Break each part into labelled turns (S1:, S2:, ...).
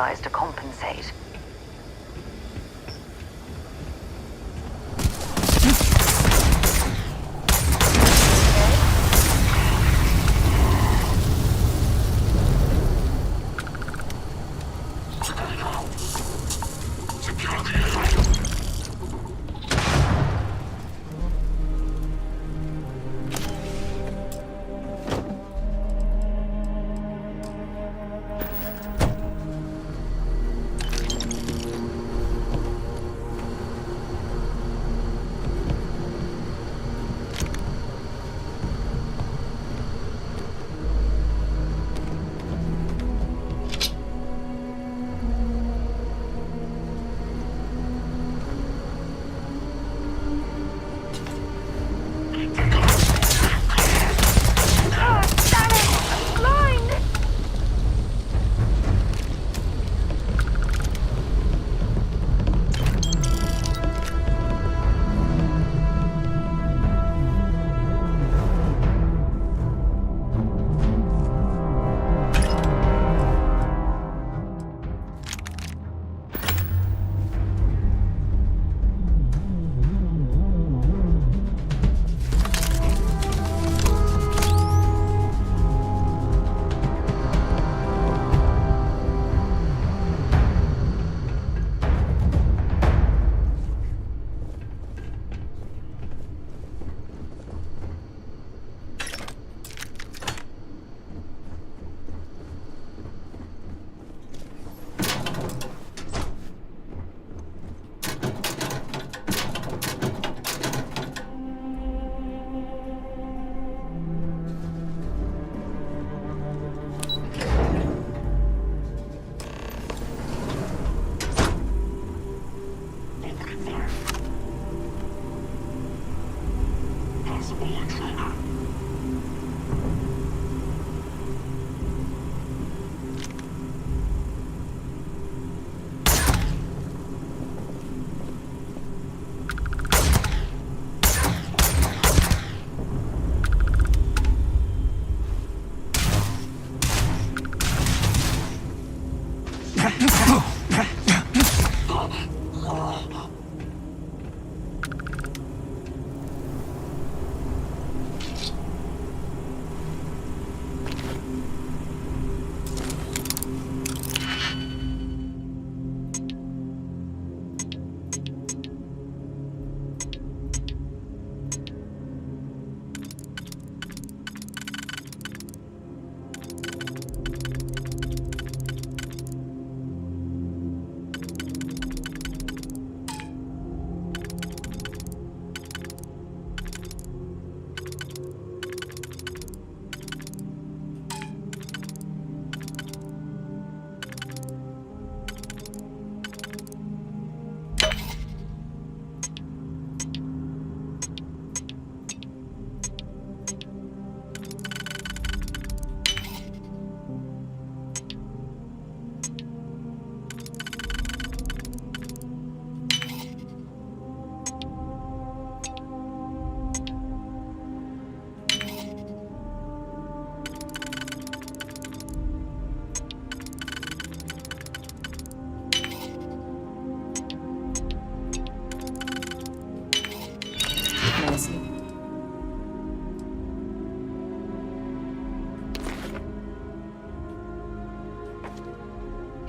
S1: size to compensate.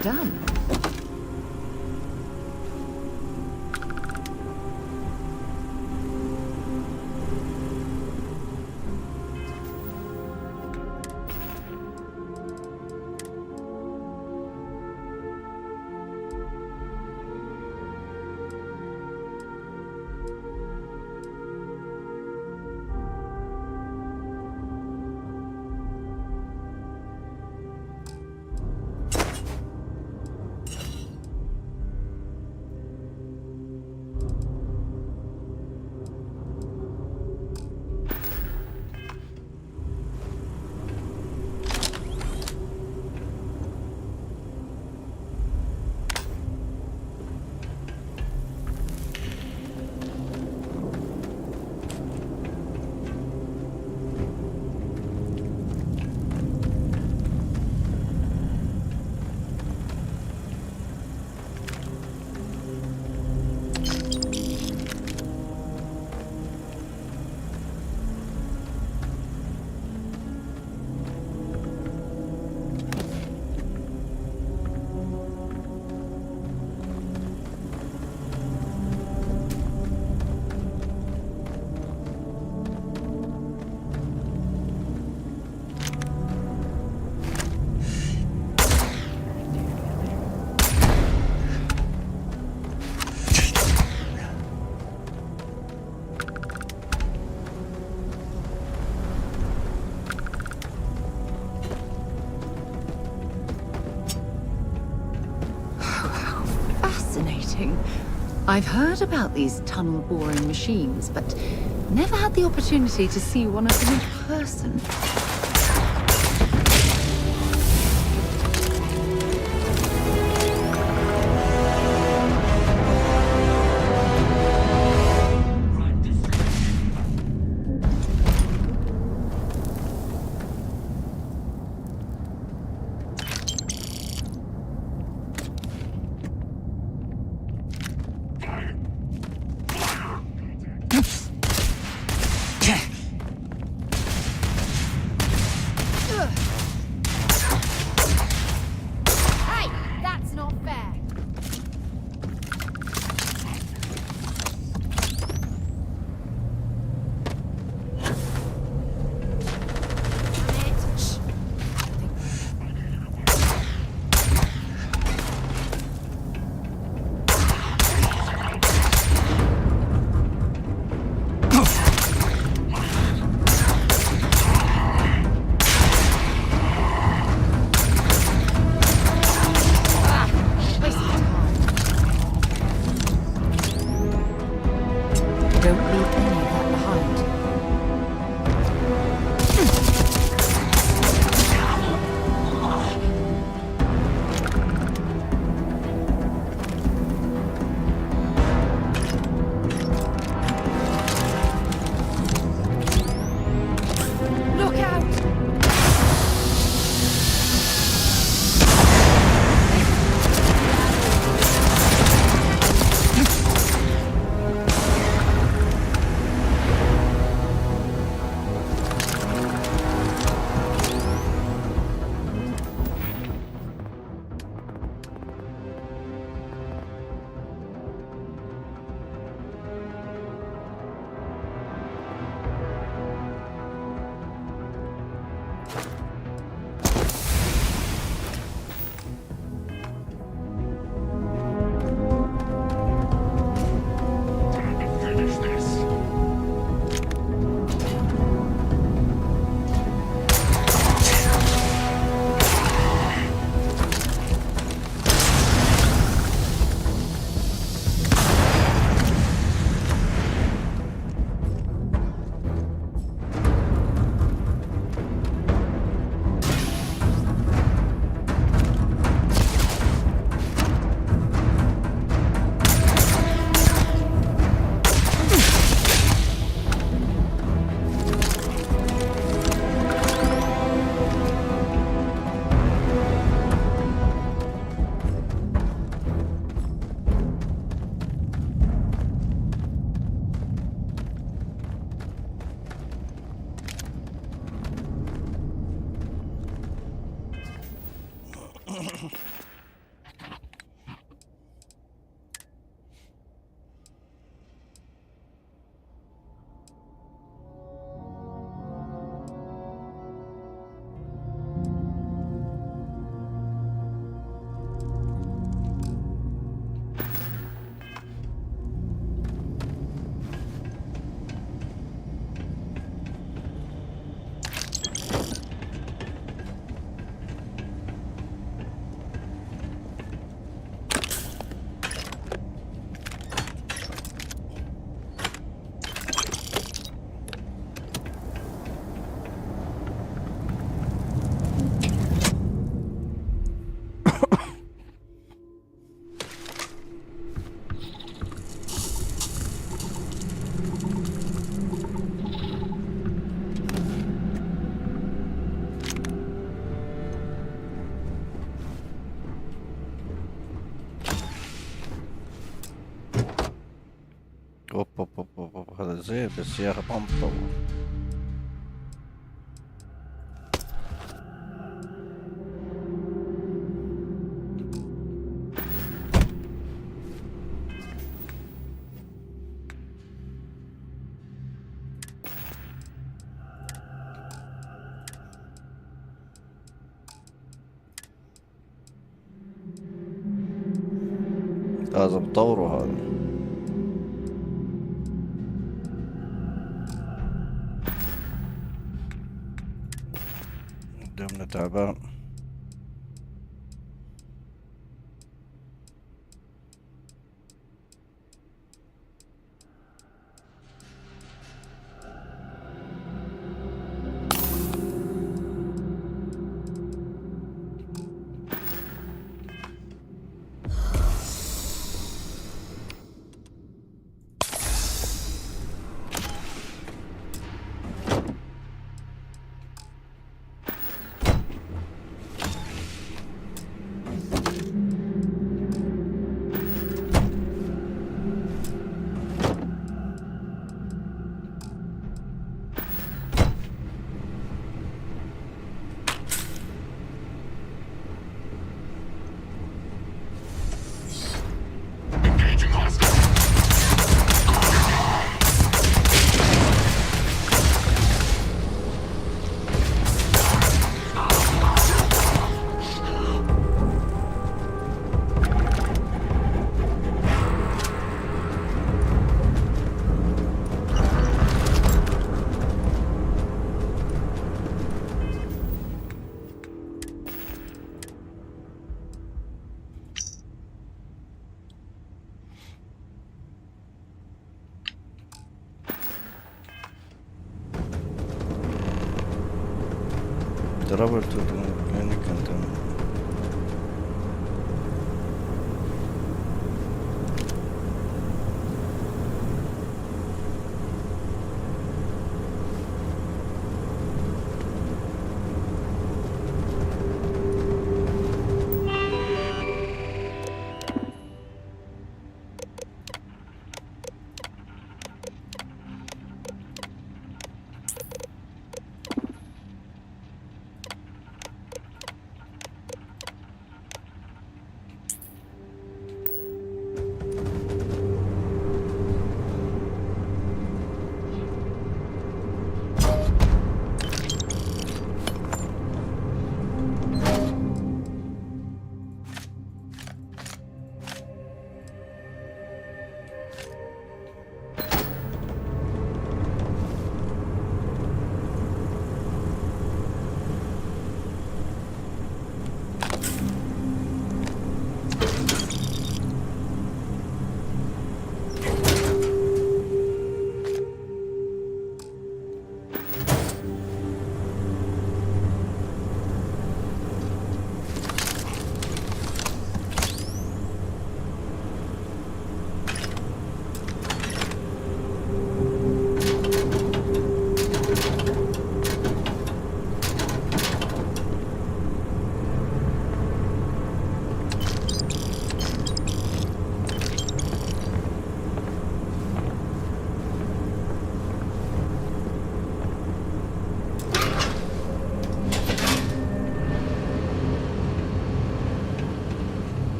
S2: Done.
S1: I've heard about these tunnel boring machines, but never had the opportunity to see one of them in person.
S2: اوب هذا زين بس يا اخي ما مطول. لازم اطوره هذا. قدامنا تعبان. travel to the clinic and then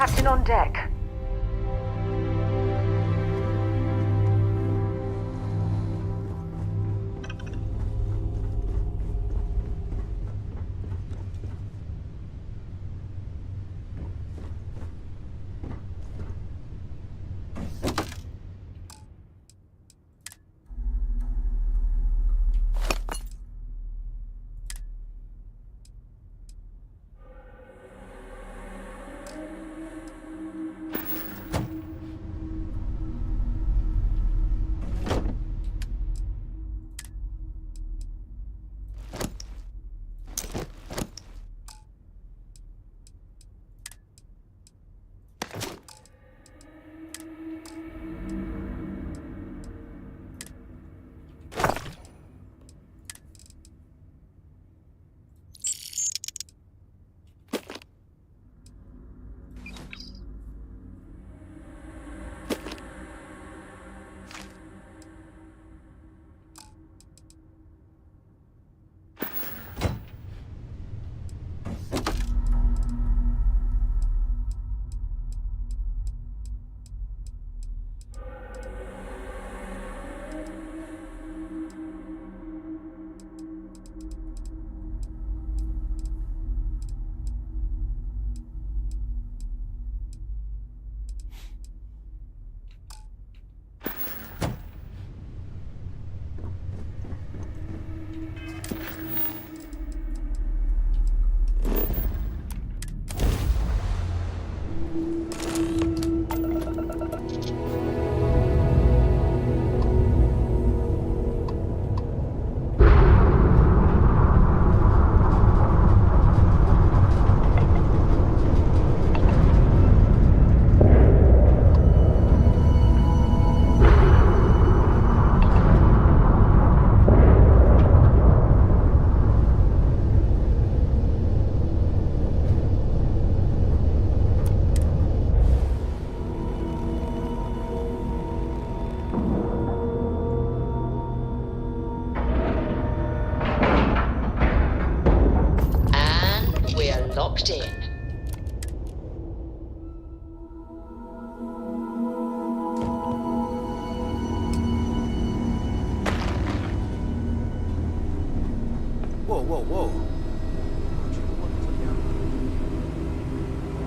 S3: Captain on deck.
S4: locked in.
S5: Whoa.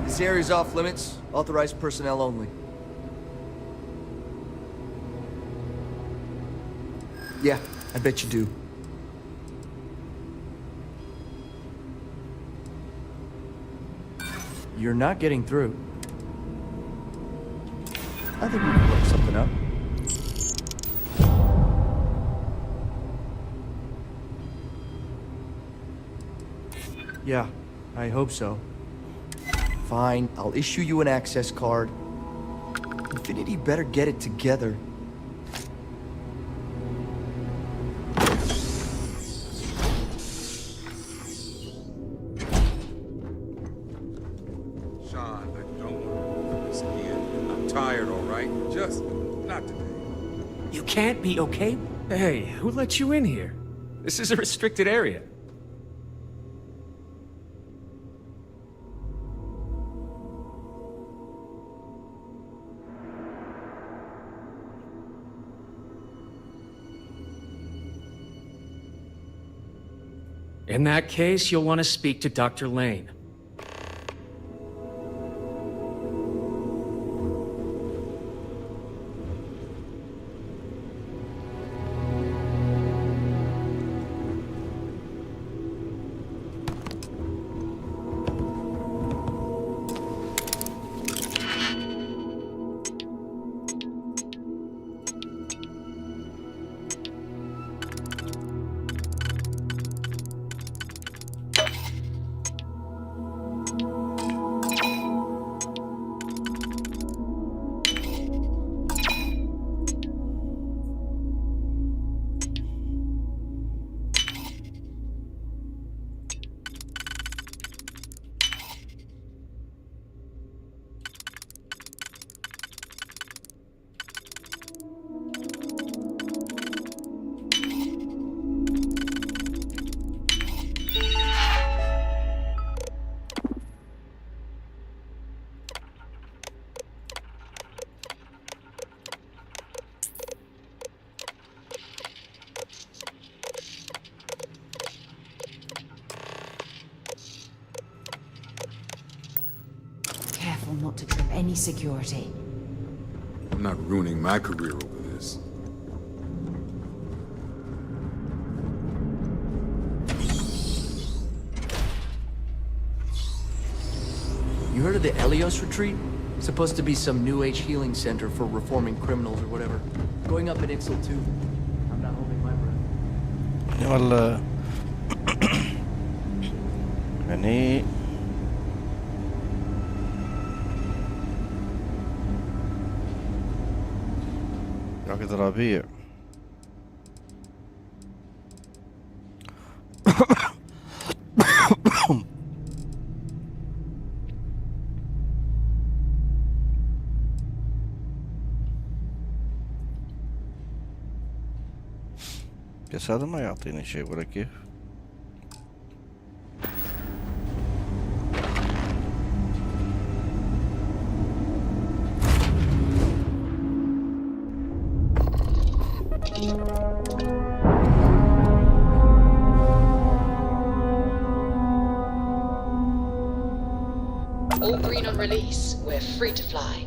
S5: This area's off limits. Authorized personnel only. Yeah, I bet you do. You're not getting through. I think we can work something out. Yeah, I hope so. Fine, I'll issue you an access card. Infinity better get it together.
S6: Sean, I don't want to do this again. I'm tired, all right? Just not today.
S7: You can't be, okay? Hey, who let you in here? This is a restricted area. In that case, you'll want to speak to Dr. Lane.
S1: Careful not to trip any security.
S6: I'm not ruining my career over this.
S5: You heard of the Helios Retreat? Supposed to be some new age healing center for reforming criminals or whatever. Going up in Ixel too. I'm not holding my breath.
S2: والله يعني عقد ربيع. بس هذا ما يعطيني شيء ولا كيف.
S4: All green on release. We're free to fly.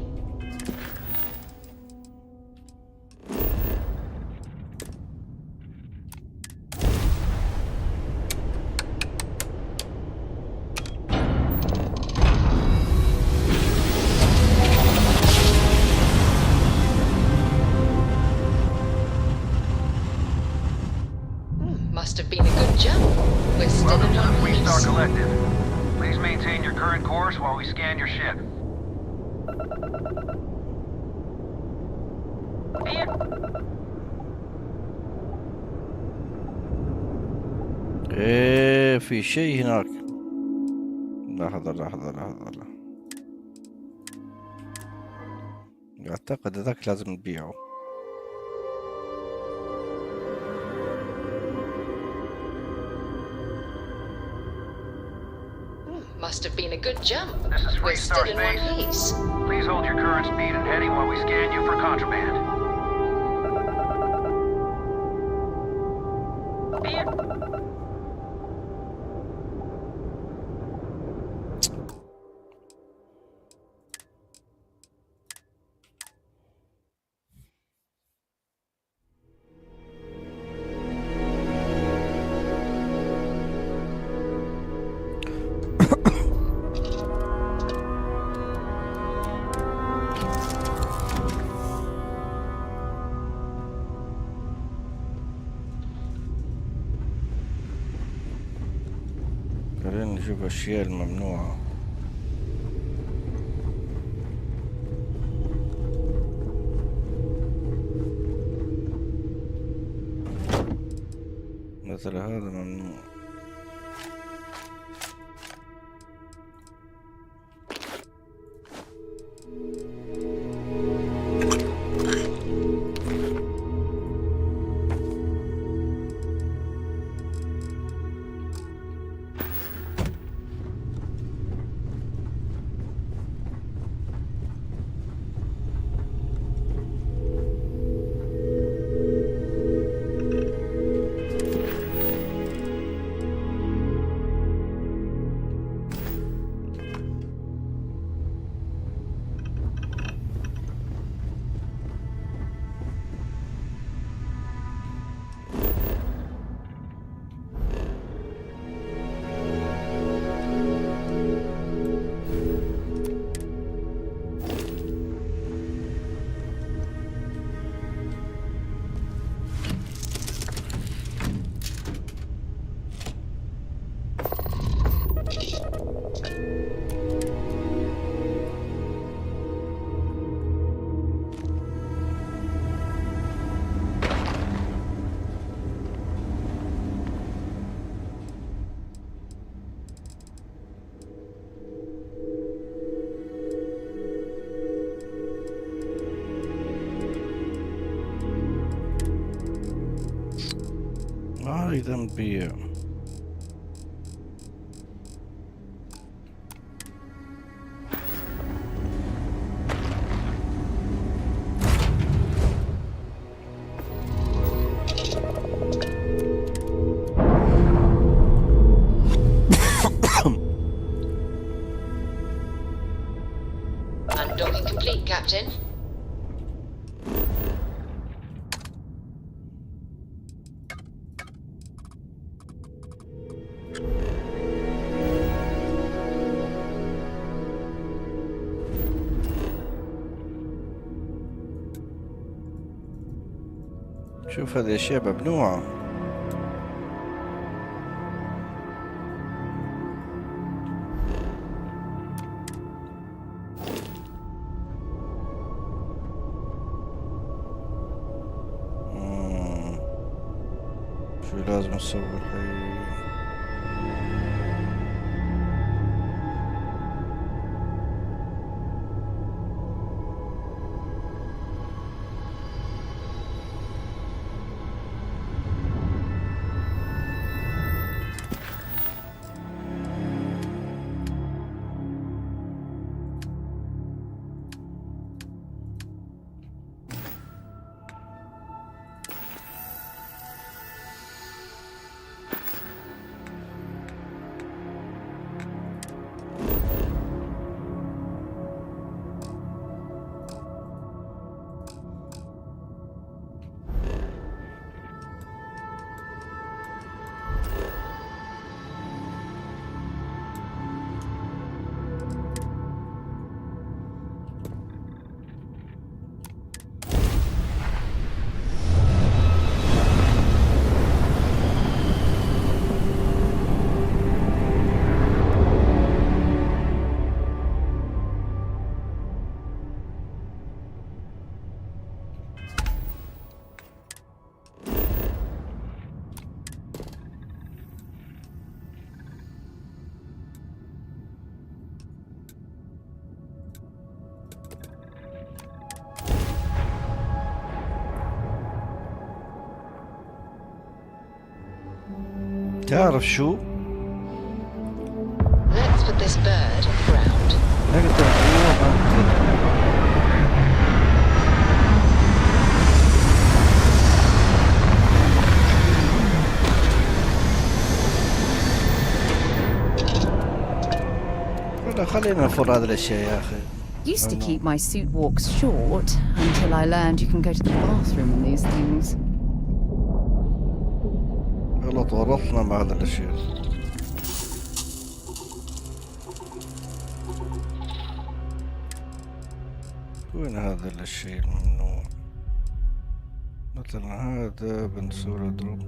S4: Must have been a good jump. We're still
S8: Welcome
S4: in
S8: to
S4: on
S8: the
S4: release.
S8: Star Collective. Please maintain your current course while we scan your ship.
S2: ايه في شيء هناك. لحظة اعتقد ذاك لازم نبيعه.
S4: must have been a good jump.
S8: This is
S4: We're
S8: Free
S4: still in one
S8: Space.
S4: piece.
S8: Please hold your current speed and heading while we scan you for contraband.
S2: خلينا نشوف الأشياء الممنوعة. مثل هذا ممنوع. أيضا بيع.
S4: Undocking complete, Captain.
S2: شوف هذه أشياء ممنوعة. شو لازم نسوي الحين؟ تعرف شو؟
S4: Let's put this this bird on the ground.
S2: نقدر خلينا نفر هذه الاشياء يا اخي.
S1: Used to keep my suit walks short until I learned you can go to the bathroom in these things.
S2: غلط ورطنا مع هذه الاشياء. وين هذا الشيء الممنوع؟ مثلا هذا بنسور اضرب.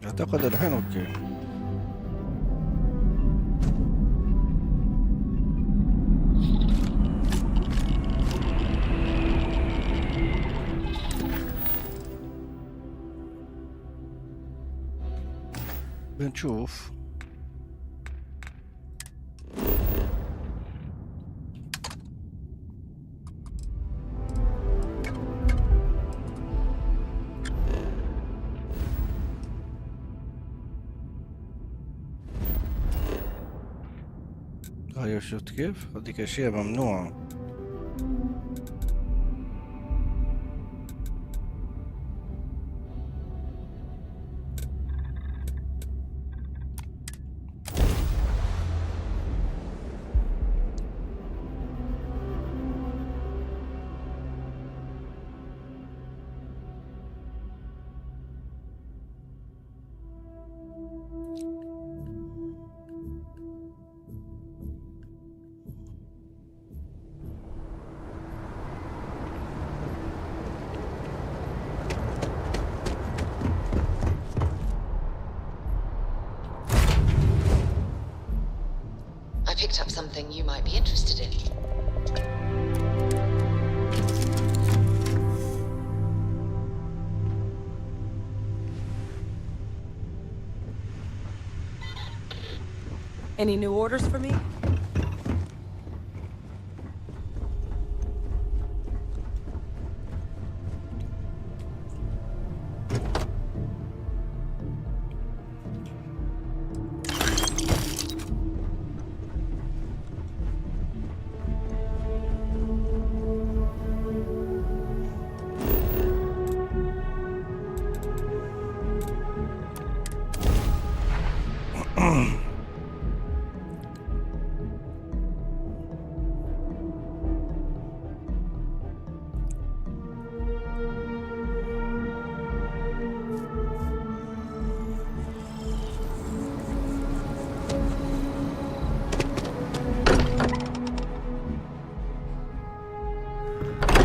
S2: اعتقد الحين اوكي. بنشوف. ايوه شفت كيف؟ هذيك اشياء ممنوعة.
S4: I picked up something you might be interested in.
S3: Any new orders for me?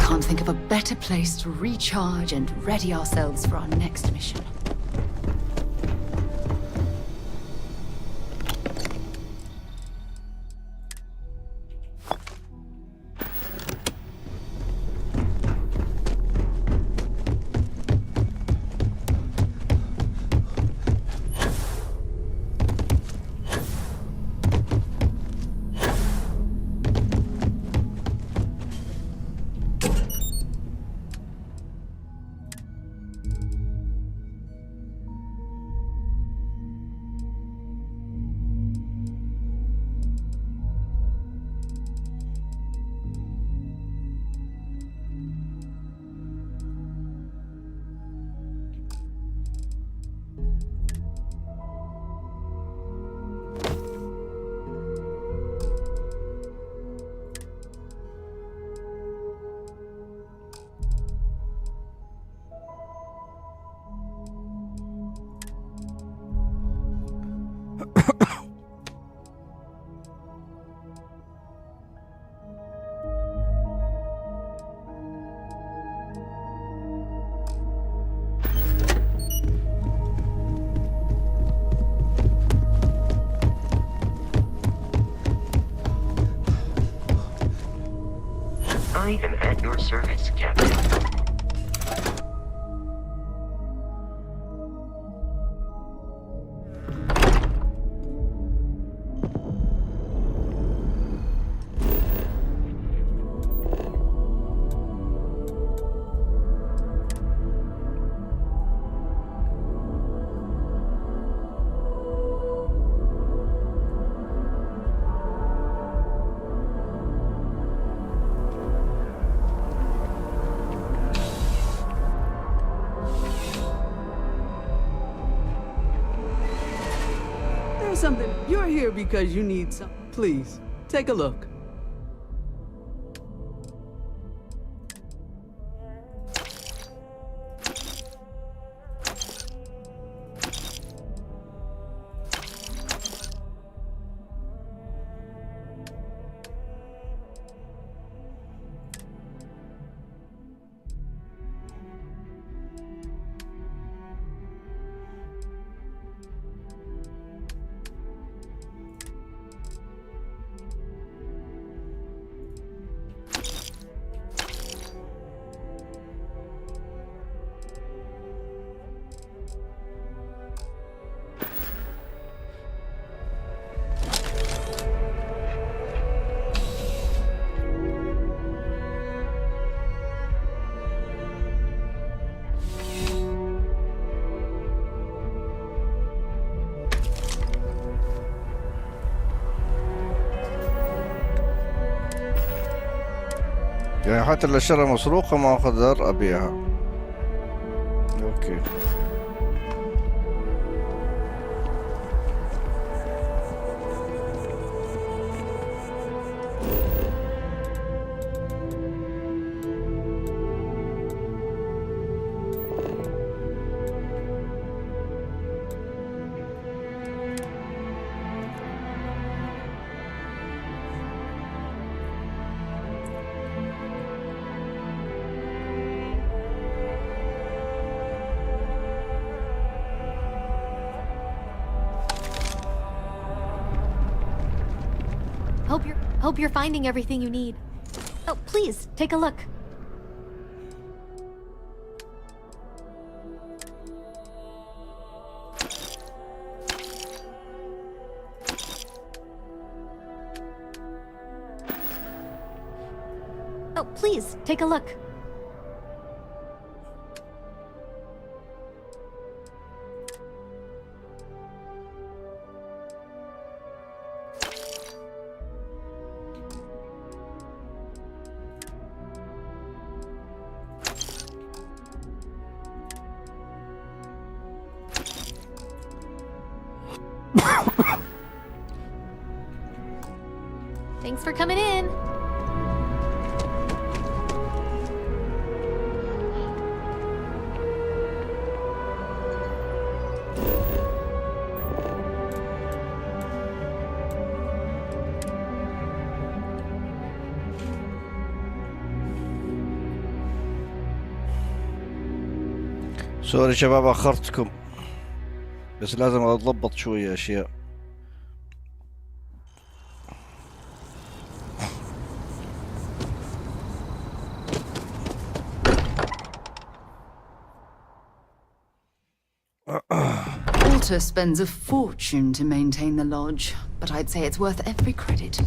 S1: Can't think of a better place to recharge and ready ourselves for our next mission.
S9: I am at your service, Captain.
S10: Something. You're here because you need some. Please, take a look.
S2: يعني حتى الأشياء مسروقة ما أقدر أبيعها. أوكي.
S11: Hope you're finding everything you need. Oh, please, take a look. Oh, please, take a look. Thanks for coming in.
S2: سوري شباب أخرتكم، بس لازم أضبط شوية أشياء.
S1: Walter spends a fortune to maintain the lodge, but I'd say it's worth every credit.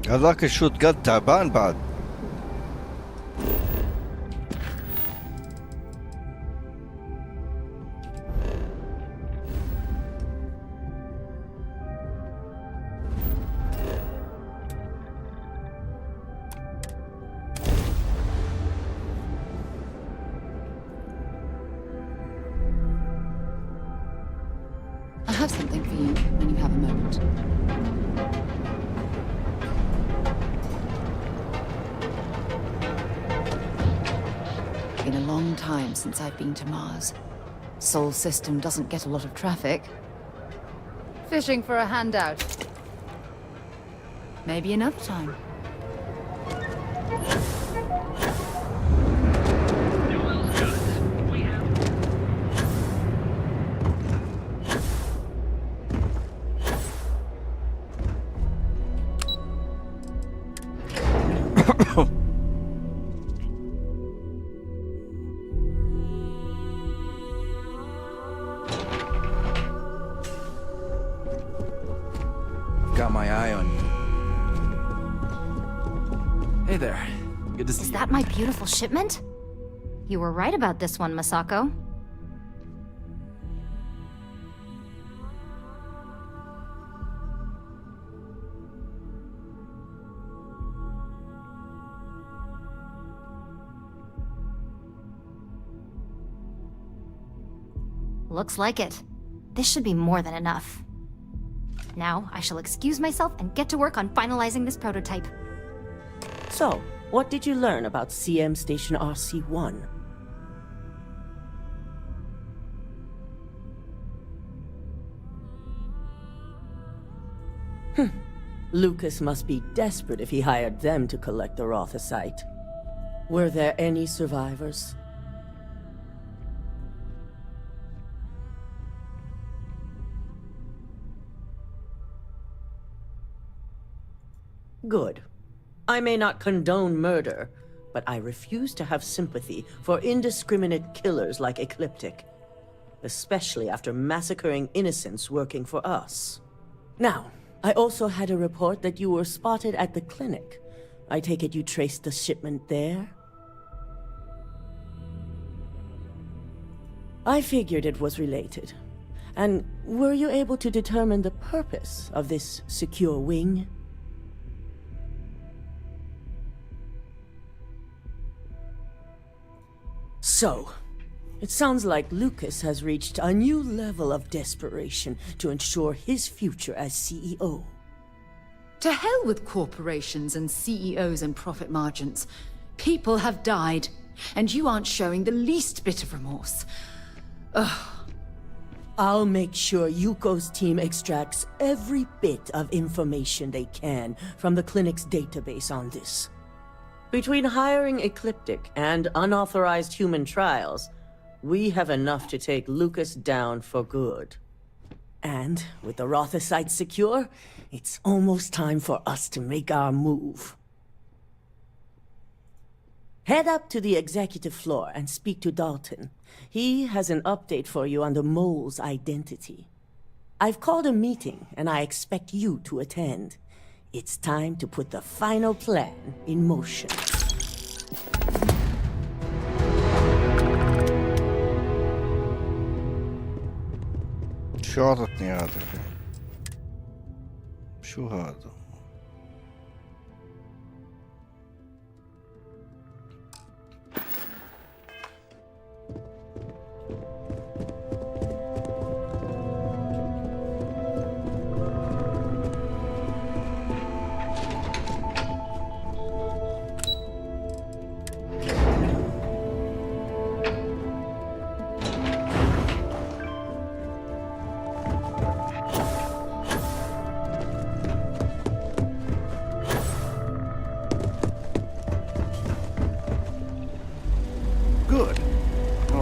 S2: هذاك الشوت قد تعبان بعد.
S1: I have something for you when you have a moment. Been a long time since I've been to Mars. Sol system doesn't get a lot of traffic. Fishing for a handout. Maybe another time.
S12: Got my eye on you. Hey there. Good to see you.
S11: Is that my beautiful shipment? You were right about this one, Masako. Looks like it. This should be more than enough. Now, I shall excuse myself and get to work on finalizing this prototype.
S13: So, what did you learn about CM Station RC-1? Lucas must be desperate if he hired them to collect the Rothosite. Were there any survivors? Good. I may not condone murder, but I refuse to have sympathy for indiscriminate killers like Ecliptic, especially after massacring innocents working for us. Now, I also had a report that you were spotted at the clinic. I take it you traced the shipment there? I figured it was related. And were you able to determine the purpose of this secure wing? So, it sounds like Lucas has reached a new level of desperation to ensure his future as CEO.
S1: To hell with corporations and CEOs and profit margins. People have died, and you aren't showing the least bit of remorse. Ugh.
S13: I'll make sure Yuko's team extracts every bit of information they can from the clinic's database on this. Between hiring Ecliptic and unauthorized human trials, we have enough to take Lucas down for good. And with the Rothosite secure, it's almost time for us to make our move. Head up to the executive floor and speak to Dalton. He has an update for you on the mole's identity. I've called a meeting and I expect you to attend. It's time to put the final plan in motion.
S2: شو عطتني هذا؟ شو هذا؟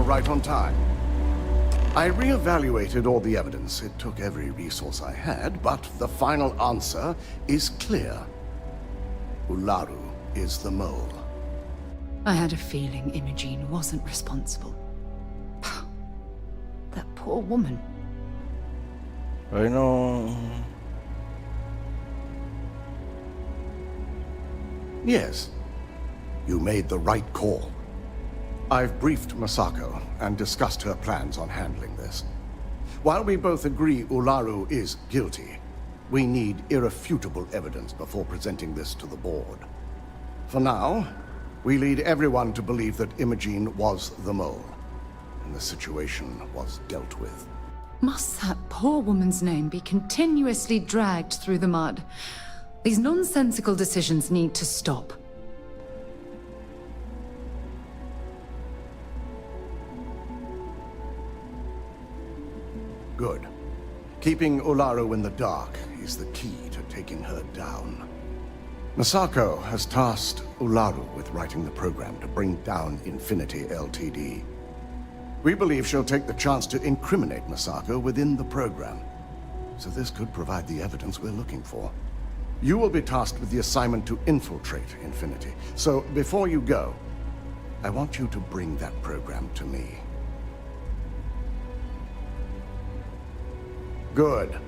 S14: Right on time. I re-evaluated all the evidence. It took every resource I had, but the final answer is clear. Ularu is the mole.
S1: I had a feeling Imogene wasn't responsible. That poor woman.
S2: I know.
S14: Yes, you made the right call. I've briefed Masako and discussed her plans on handling this. While we both agree Ularu is guilty, we need irrefutable evidence before presenting this to the board. For now, we lead everyone to believe that Imogene was the mole, and the situation was dealt with.
S1: Must that poor woman's name be continuously dragged through the mud? These nonsensical decisions need to stop.
S14: Good. Keeping Ularu in the dark is the key to taking her down. Masako has tasked Ularu with writing the program to bring down Infinity Ltd. We believe she'll take the chance to incriminate Masako within the program, so this could provide the evidence we're looking for. You will be tasked with the assignment to infiltrate Infinity, so before you go, I want you to bring that program to me. Good.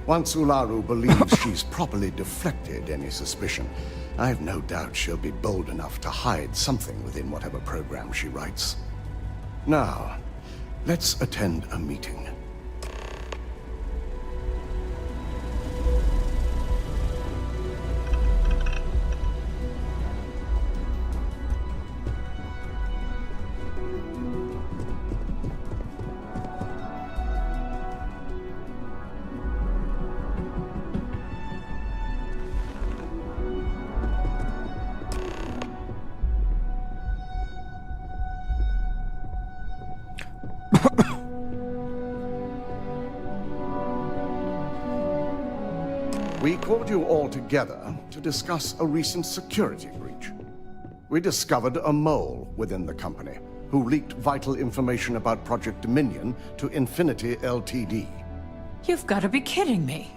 S14: Once Ularu believes she's properly deflected any suspicion, I've no doubt she'll be bold enough to hide something within whatever program she writes. Now, let's attend a meeting. We called you all together to discuss a recent security breach. We discovered a mole within the company who leaked vital information about Project Dominion to Infinity Ltd.
S15: You've got to be kidding me.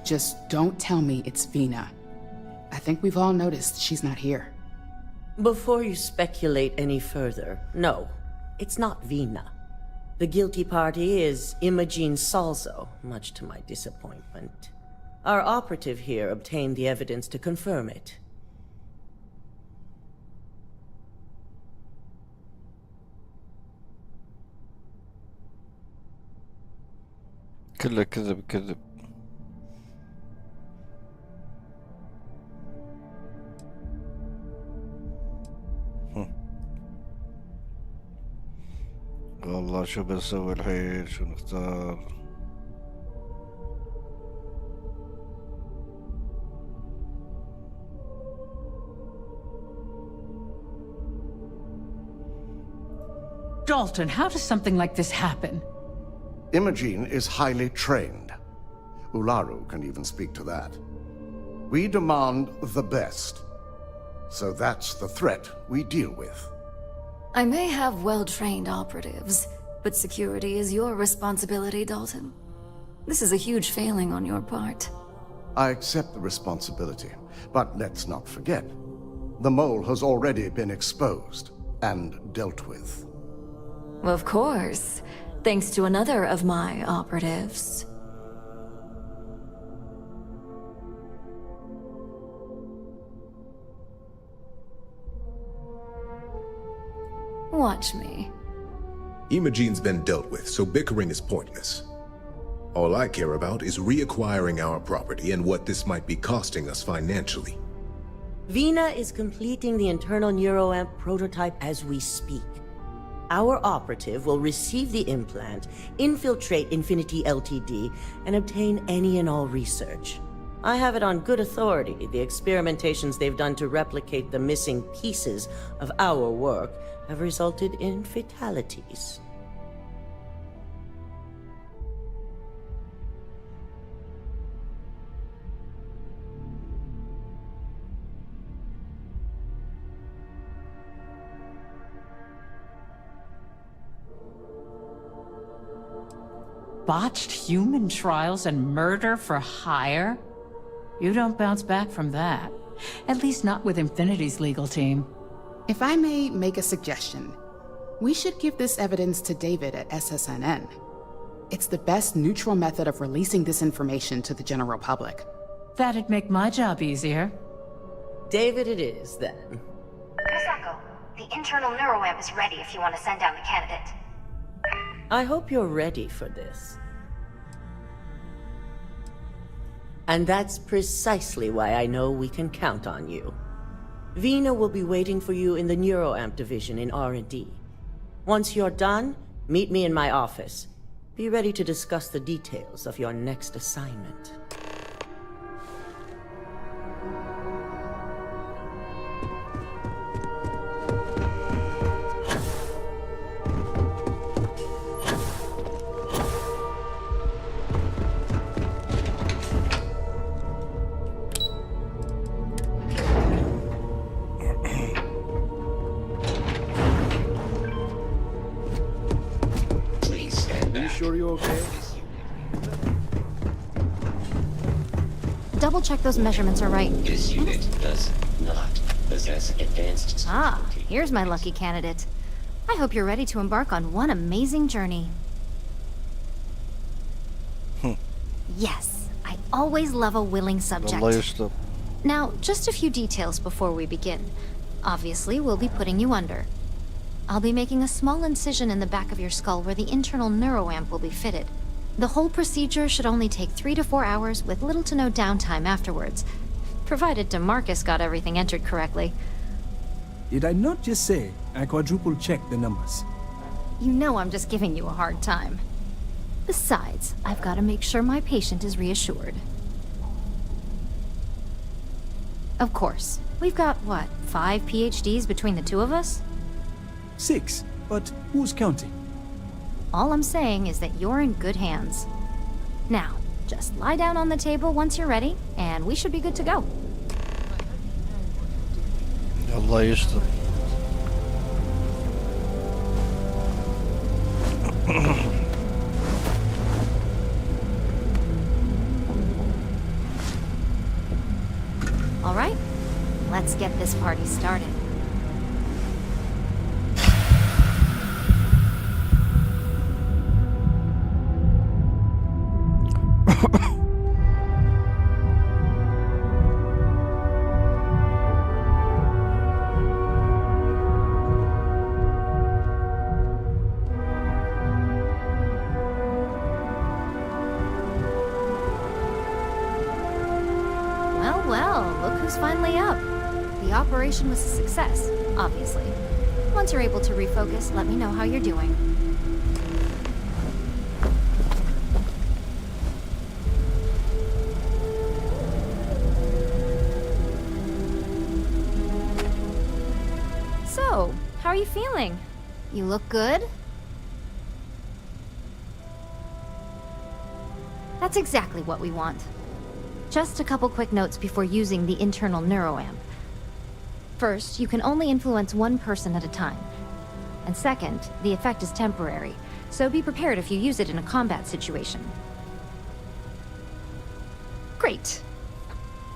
S16: Just don't tell me it's Vina. I think we've all noticed she's not here.
S13: Before you speculate any further, no, it's not Vina. The guilty party is Imogene Salzo, much to my disappointment. Our operative here obtained the evidence to confirm it.
S2: كله كذب كذب. والله شو بنسوي الحين؟ شو نختار؟
S15: Dalton, how does something like this happen?
S14: Imogene is highly trained. Ularu can even speak to that. We demand the best. So that's the threat we deal with.
S17: I may have well-trained operatives, but security is your responsibility, Dalton. This is a huge failing on your part.
S14: I accept the responsibility, but let's not forget, the mole has already been exposed and dealt with.
S17: Of course, thanks to another of my operatives. Watch me.
S18: Imogene's been dealt with, so bickering is pointless. All I care about is reacquiring our property and what this might be costing us financially.
S13: Vina is completing the internal neuroamp prototype as we speak. Our operative will receive the implant, infiltrate Infinity Ltd, and obtain any and all research. I have it on good authority the experimentations they've done to replicate the missing pieces of our work have resulted in fatalities.
S15: Botched human trials and murder for hire? You don't bounce back from that. At least not with Infinity's legal team.
S16: If I may make a suggestion, we should give this evidence to David at SSNN. It's the best neutral method of releasing this information to the general public.
S15: That'd make my job easier.
S13: David it is, then.
S11: Miss Echo, the internal neuroamp is ready if you want to send down the candidate.
S13: I hope you're ready for this. And that's precisely why I know we can count on you. Vina will be waiting for you in the neuroamp division in R&D. Once you're done, meet me in my office. Be ready to discuss the details of your next assignment.
S14: Sure you're okay?
S11: Double check those measurements are right.
S9: This unit does not possess advanced...
S11: Ah, here's my lucky candidate. I hope you're ready to embark on one amazing journey. Yes, I always love a willing subject. Now, just a few details before we begin. Obviously, we'll be putting you under. I'll be making a small incision in the back of your skull where the internal neuroamp will be fitted. The whole procedure should only take 3 to 4 hours with little to no downtime afterwards, provided DeMarcus got everything entered correctly.
S19: Did I not just say I quadruple checked the numbers?
S11: You know I'm just giving you a hard time. Besides, I've got to make sure my patient is reassured. Of course, we've got, what, 5 PhDs between the two of us?
S19: 6, but who's counting?
S11: All I'm saying is that you're in good hands. Now, just lie down on the table once you're ready, and we should be good to go.
S2: الله يستر.
S11: All right, let's get this party started. Finally up. The operation was a success, obviously. Once you're able to refocus, let me know how you're doing. So, how are you feeling? You look good? That's exactly what we want. Just a couple quick notes before using the internal neuroamp. First, you can only influence one person at a time. And second, the effect is temporary, so be prepared if you use it in a combat situation. Great.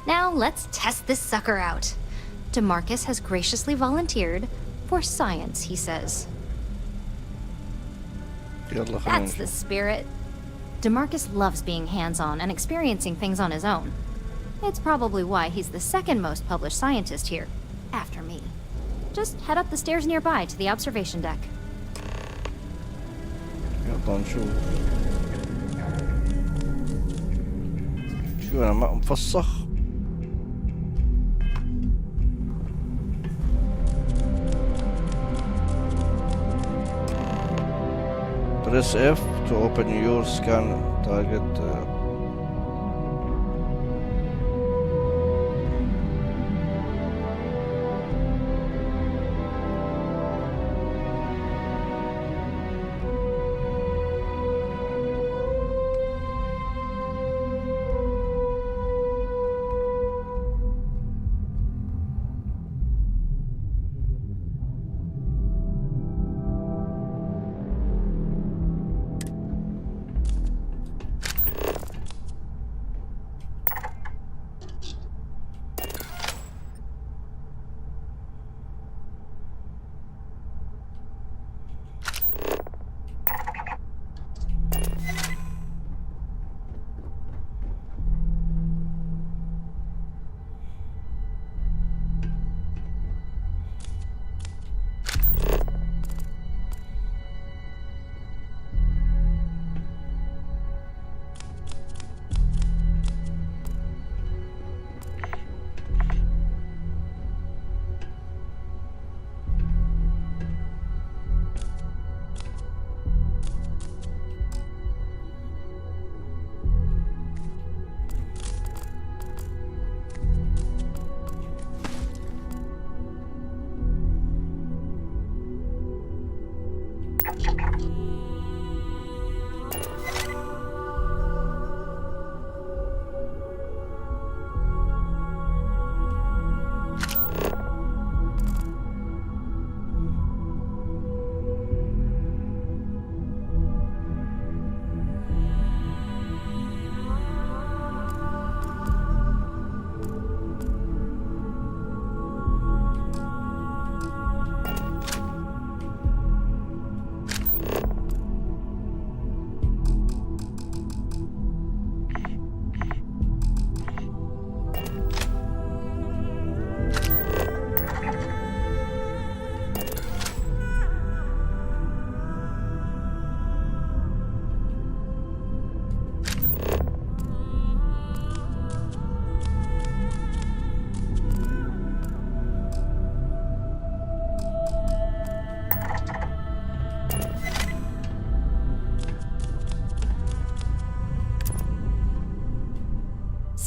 S11: Now let's test this sucker out. DeMarcus has graciously volunteered for science, he says. That's the spirit. DeMarcus loves being hands-on and experiencing things on his own. It's probably why he's the second most published scientist here, after me. Just head up the stairs nearby to the observation deck.
S2: يلا نشوف. شو أنا ماء مفسخ؟ Press F to open your scan target.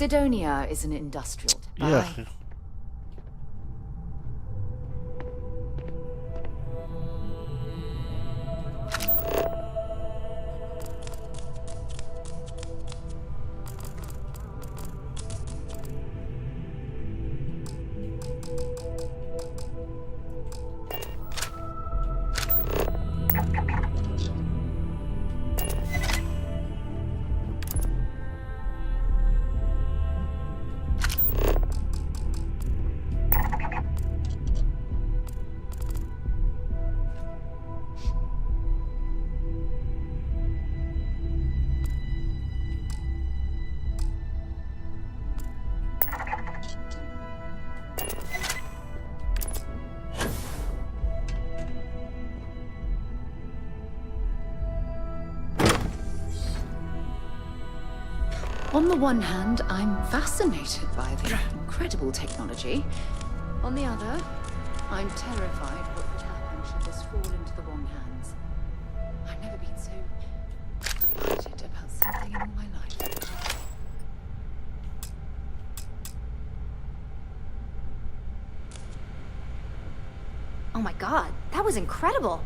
S1: Sidonia is an industrial.
S2: Yeah.
S1: On the one hand, I'm fascinated by the incredible technology. On the other, I'm terrified what would happen should this fall into the wrong hands. I've never been so excited about something in all my life.
S11: Oh my god, that was incredible.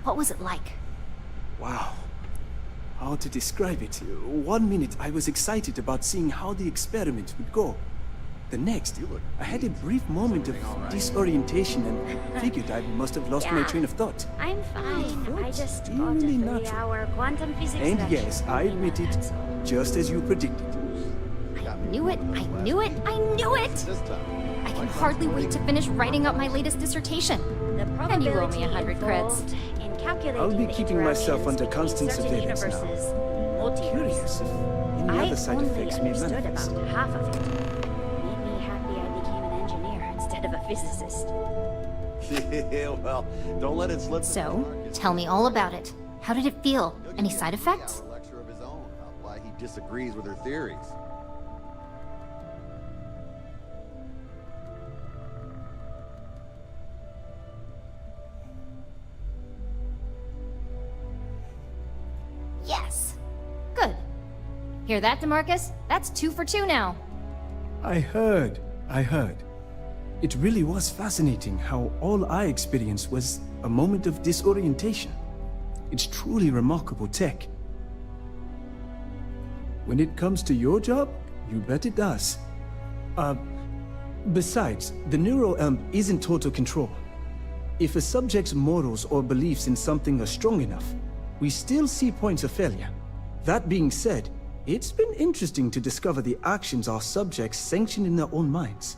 S11: What was it like?
S19: Wow. How to describe it? 1 minute I was excited about seeing how the experiment would go. The next, I had a brief moment of disorientation and figured I must have lost my train of thought.
S20: I'm fine. I just bought a
S19: Really
S20: 3-hour quantum physics
S19: And
S20: lecture.
S19: yes, I admit it, just as you predicted.
S11: I knew it, I knew it, I knew it! I can hardly wait to finish writing up my latest dissertation. And you owe me 100 creds.
S19: I'll be keeping myself under constant surveillance now. Curious if any other side effects may manifest.
S20: About half of it. Made me happy I became an engineer instead of a physicist.
S21: Yeah, well, don't let it slip.
S11: So, tell me all about it. How did it feel? Any side effects?
S21: A lecture of his own about why he disagrees with her theories.
S11: Yes. Good. Hear that, DeMarcus? That's 2 for 2 now.
S19: I heard. It really was fascinating how all I experienced was a moment of disorientation. It's truly remarkable tech. When it comes to your job, you bet it does. Besides, the neural isn't total control. If a subject's morals or beliefs in something are strong enough, we still see points of failure. That being said, it's been interesting to discover the actions our subjects sanction in their own minds.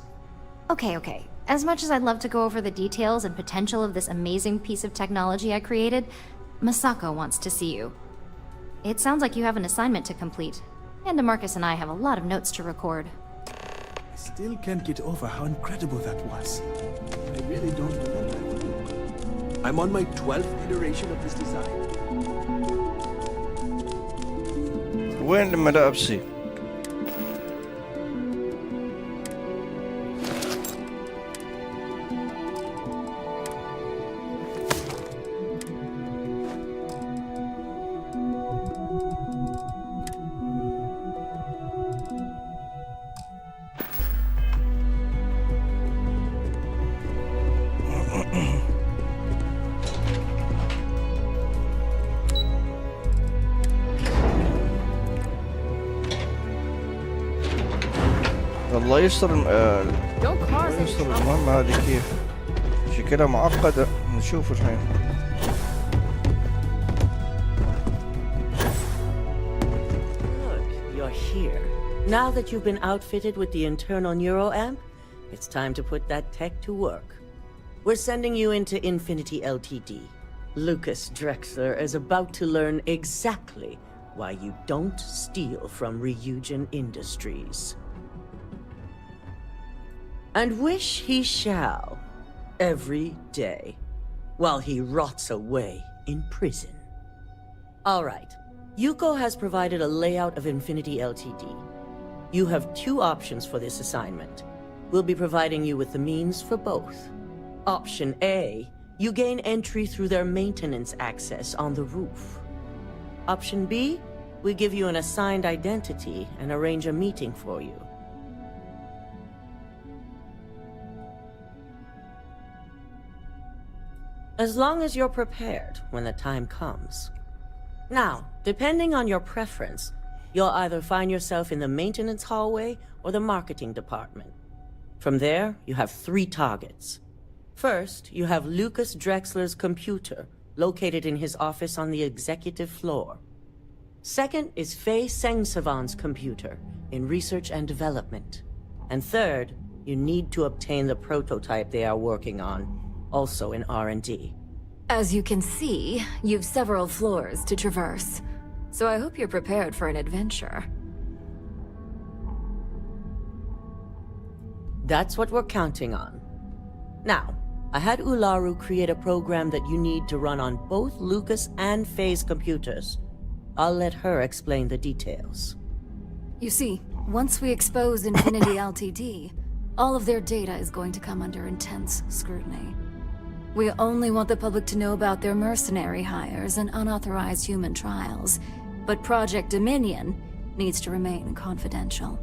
S11: Okay. As much as I'd love to go over the details and potential of this amazing piece of technology I created, Masako wants to see you. It sounds like you have an assignment to complete, and DeMarcus and I have a lot of notes to record.
S19: I still can't get over how incredible that was. I really don't remember. I'm on my 12th iteration of this design.
S2: وين الملابسي؟ الله يستر الله يستر المهمة هذه كيف شكلها معقدة نشوف الحين.
S13: Good, you're here. Now that you've been outfitted with the internal neuroamp, it's time to put that tech to work. We're sending you into Infinity Ltd. Lucas Drexler is about to learn exactly why you don't steal from Ryujin Industries. And wish he shall, every day, while he rots away in prison. All right, Yuko has provided a layout of Infinity Ltd. You have two options for this assignment. We'll be providing you with the means for both. Option A, you gain entry through their maintenance access on the roof. Option B, we give you an assigned identity and arrange a meeting for you. As long as you're prepared when the time comes. Now, depending on your preference, you'll either find yourself in the maintenance hallway or the marketing department. From there, you have 3 targets. First, you have Lucas Drexler's computer, located in his office on the executive floor. Second is Faye Sengsavan's computer, in research and development. And third, you need to obtain the prototype they are working on, also in R&D.
S17: As you can see, you've several floors to traverse, so I hope you're prepared for an adventure.
S13: That's what we're counting on. Now, I had Ularu create a program that you need to run on both Lucas and Faye's computers. I'll let her explain the details.
S17: You see, once we expose Infinity Ltd, all of their data is going to come under intense scrutiny. We only want the public to know about their mercenary hires and unauthorized human trials, but Project Dominion needs to remain confidential.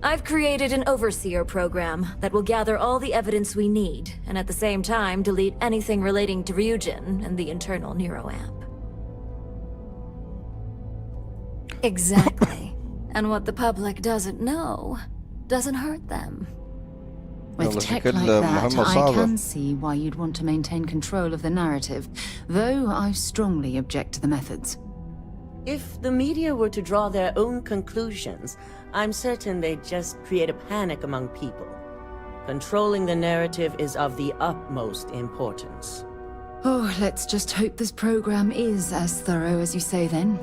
S17: I've created an overseer program that will gather all the evidence we need, and at the same time delete anything relating to Ryujin and the internal neuroamp. Exactly. And what the public doesn't know doesn't hurt them.
S1: With tech like that, I can see why you'd want to maintain control of the narrative, though I strongly object to the methods.
S13: If the media were to draw their own conclusions, I'm certain they'd just create a panic among people. Controlling the narrative is of the utmost importance.
S1: Oh, let's just hope this program is as thorough as you say then,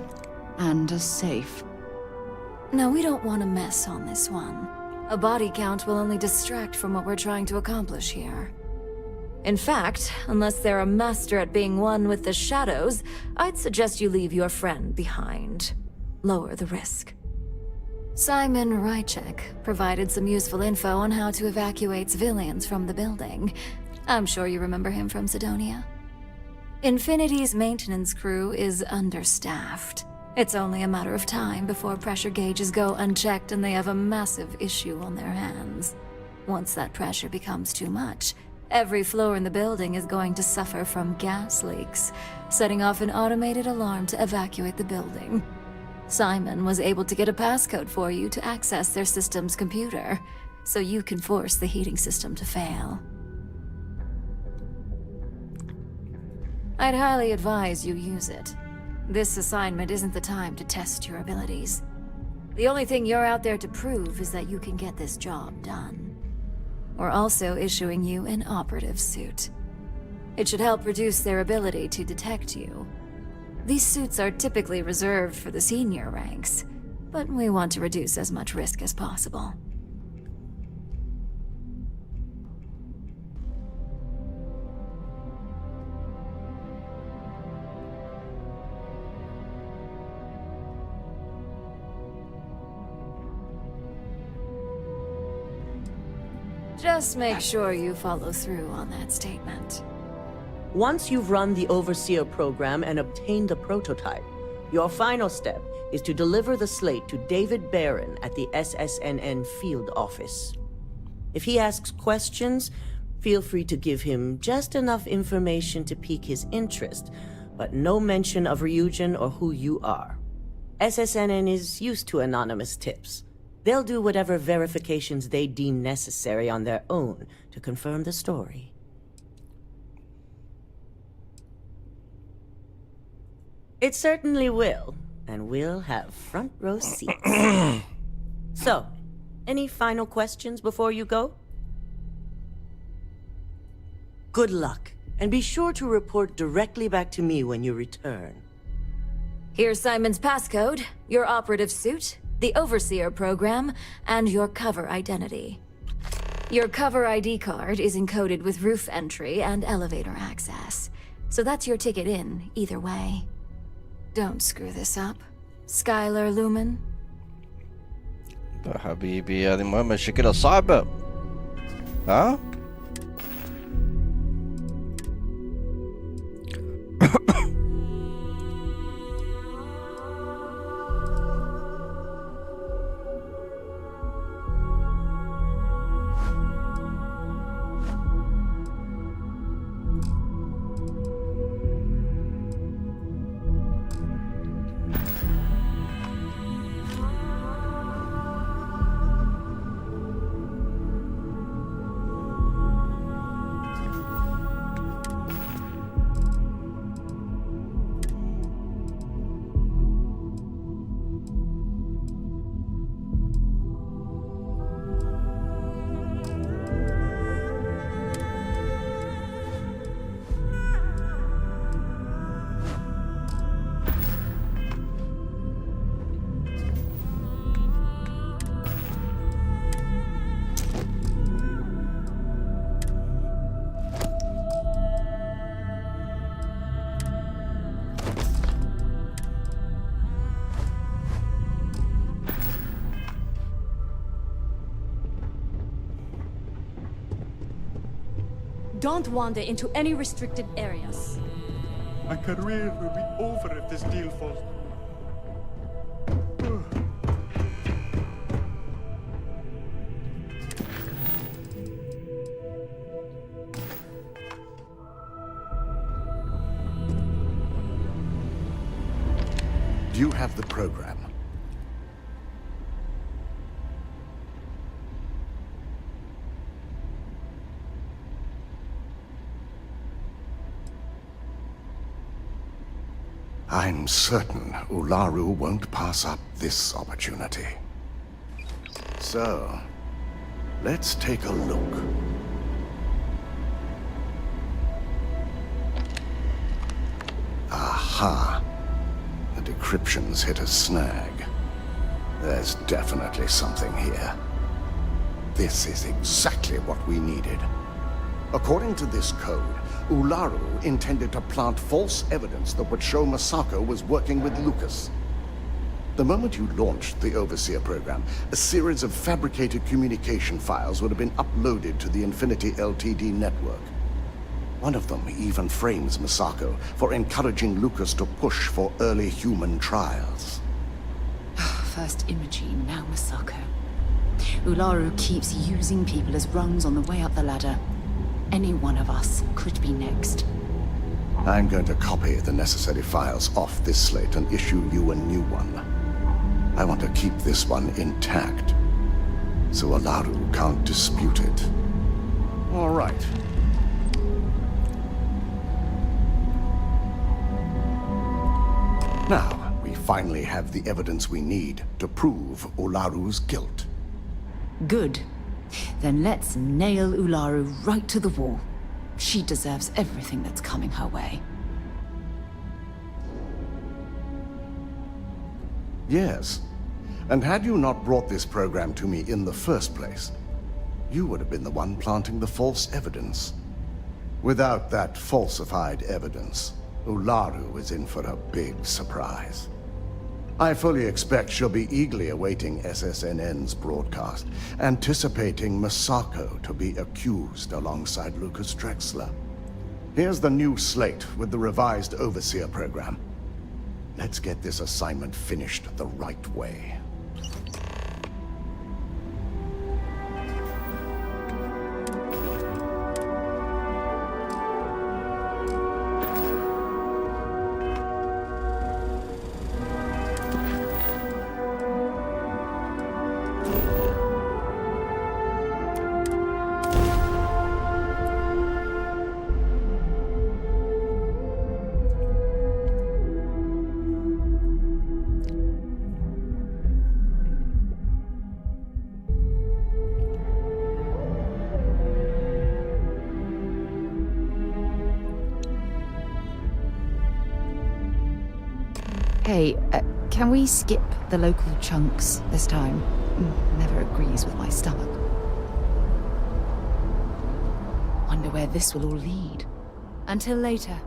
S1: and as safe.
S17: No, we don't want to mess on this one. A body count will only distract from what we're trying to accomplish here. In fact, unless they're a master at being one with the shadows, I'd suggest you leave your friend behind. Lower the risk. Simon Rychek provided some useful info on how to evacuate civilians from the building. I'm sure you remember him from Sidonia. Infinity's maintenance crew is understaffed. It's only a matter of time before pressure gauges go unchecked and they have a massive issue on their hands. Once that pressure becomes too much, every floor in the building is going to suffer from gas leaks, setting off an automated alarm to evacuate the building. Simon was able to get a passcode for you to access their system's computer, so you can force the heating system to fail. I'd highly advise you use it. This assignment isn't the time to test your abilities. The only thing you're out there to prove is that you can get this job done. We're also issuing you an operative suit. It should help reduce their ability to detect you. These suits are typically reserved for the senior ranks, but we want to reduce as much risk as possible. Just make sure you follow through on that statement.
S13: Once you've run the Overseer program and obtained the prototype, your final step is to deliver the slate to David Barron at the SSNN field office. If he asks questions, feel free to give him just enough information to pique his interest, but no mention of Ryujin or who you are. SSNN is used to anonymous tips. They'll do whatever verifications they deem necessary on their own to confirm the story. It certainly will, and we'll have front row seats. So, any final questions before you go? Good luck, and be sure to report directly back to me when you return.
S17: Here's Simon's passcode, your operative suit, the Overseer program, and your cover identity. Your cover ID card is encoded with roof entry and elevator access, so that's your ticket in, either way. Don't screw this up, Skylar Lumen.
S2: حبيبي هذه مهمة شكلها صعبة. ها؟
S7: Don't wander into any restricted areas.
S22: My career will be over if this deal falls.
S14: Do you have the program? I'm certain Ularu won't pass up this opportunity. So, let's take a look. Aha! The decryption's hit a snag. There's definitely something here. This is exactly what we needed. According to this code, Ularu intended to plant false evidence that would show Masako was working with Lucas. The moment you launched the Overseer program, a series of fabricated communication files would have been uploaded to the Infinity Ltd network. One of them even frames Masako for encouraging Lucas to push for early human trials.
S1: First Imogene, now Masako. Ularu keeps using people as rungs on the way up the ladder. Any one of us could be next.
S14: I'm going to copy the necessary files off this slate and issue you a new one. I want to keep this one intact, so Ularu can't dispute it. All right. Now, we finally have the evidence we need to prove Ularu's guilt.
S1: Good. Then let's nail Ularu right to the wall. She deserves everything that's coming her way.
S14: Yes. And had you not brought this program to me in the first place, you would have been the one planting the false evidence. Without that falsified evidence, Ularu is in for a big surprise. I fully expect she'll be eagerly awaiting SSNN's broadcast, anticipating Masako to be accused alongside Lucas Drexler. Here's the new slate with the revised Overseer program. Let's get this assignment finished the right way.
S1: Hey, can we skip the local chunks this time? Never agrees with my stomach. Wonder where this will all lead. Until later.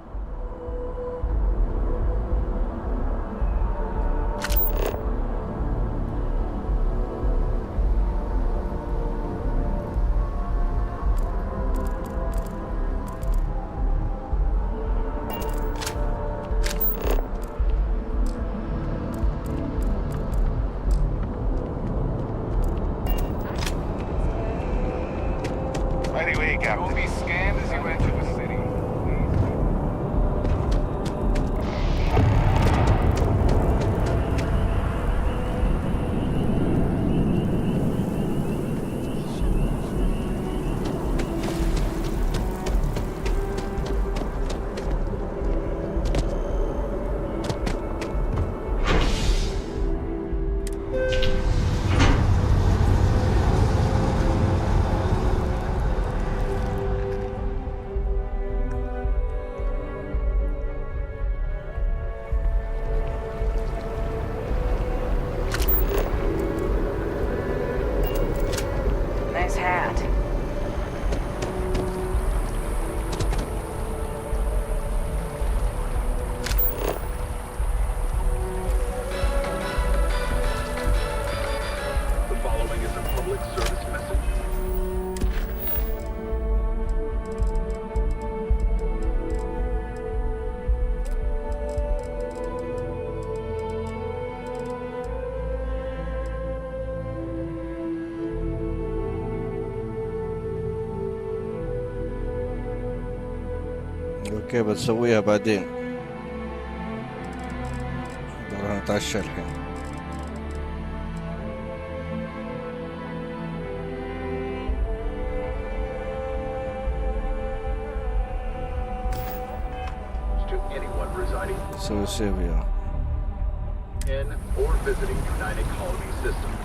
S2: اوكي بتسويها بعدين. راح نتعشى الحين. نسوي سيف يا
S5: in or visiting United Colony System.